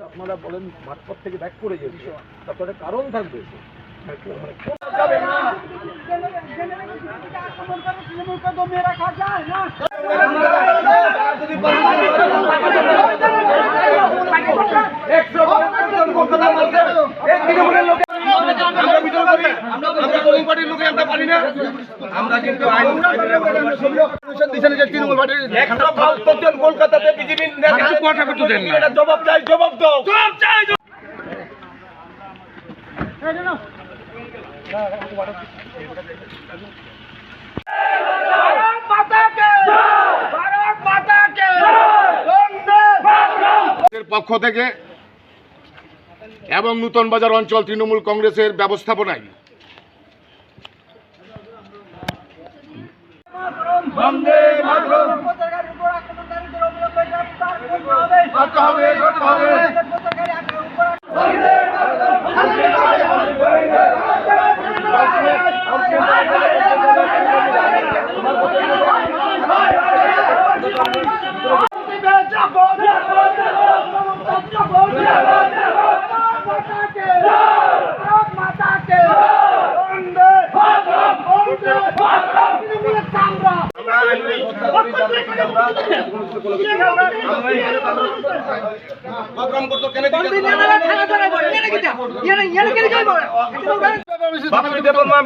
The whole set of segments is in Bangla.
আপনারা বলেন মাঠপথ থেকে ব্যাক করে যেতে, তারপরে কারণ থাকবে। আমরা কিন্তু কলকাতাতে বিজেপি জবাব চাই, জবাব দাও। পক্ষ থেকে এবং নূতন বাজার অঞ্চল তৃণমূল কংগ্রেসের ব্যবস্থাপনায়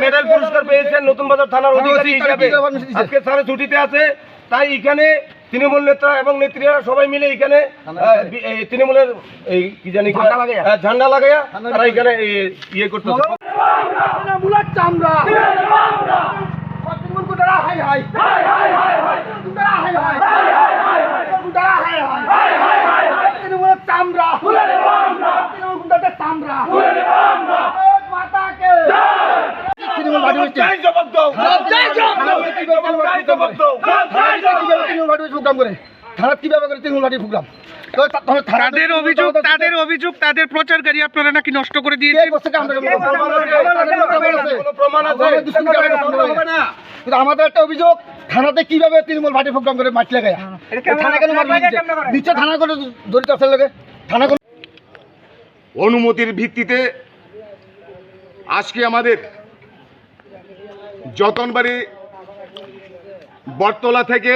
মেডেল পুরস্কার পেয়েছেন নতুন বাজার থানার অধিকারী হিসেবে। আজকে স্যার ছুটিতে আছে, তাই এখানে তৃণমূল নেতা এবং নেত্রীরা সবাই মিলে এখানে তৃণমূলের কি জানি ঝান্ডা লাগাইয়া তারা এখানে ইয়ে করতেছে। তাদের প্রচারকারী আপনারা নাকি নষ্ট করে দিয়েছেন। আমাদের একটা অভিযোগ, থানাতে কিভাবে তৃণমূল পার্টি প্রোগ্রাম করে মাটি লাগায়, থানা কেন দিচ্ছে, থানা করে জড়িত আছে লাগে, থানা অনুমতির ভিত্তিতে আজকে আমাদের যতনবাড়ি বটতলা থেকে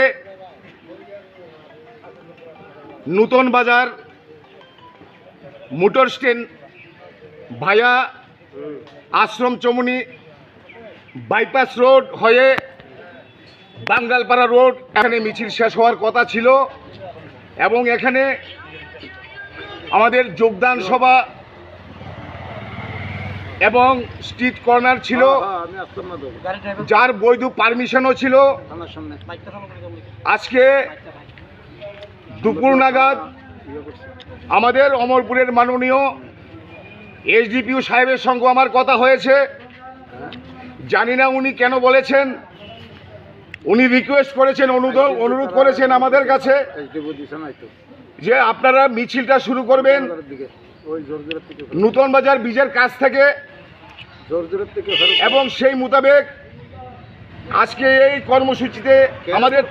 নূতন বাজার মোটর স্ট্যান্ড ভায়া আশ্রম চমুনি বাইপাস রোড হয়ে বাঙ্গালপাড়া রোড এখানে মিছিল শেষ হওয়ার কথা ছিল এবং এখানে আমাদের যোগদান সভা এবং স্ট্রিট কর্নার ছিল, যার বৈধ পারমিশনও ছিল। আজকে দুপুর নাগাদ আমাদের অমরপুরের মাননীয় এসডিপিও সাহেবের সঙ্গে আমার কথা হয়েছে। জানি না উনি কেন বলেছেন, উনি রিকোয়েস্ট করেছেন, অনুরোধ করেছেন আমাদের কাছে যে আপনারা মিছিলটা শুরু করবেন নূতন বাজার ব্রিজের কাছ থেকে, এবং সেই মোতাবেক আজকে এই কর্মসূচিতে আমাদের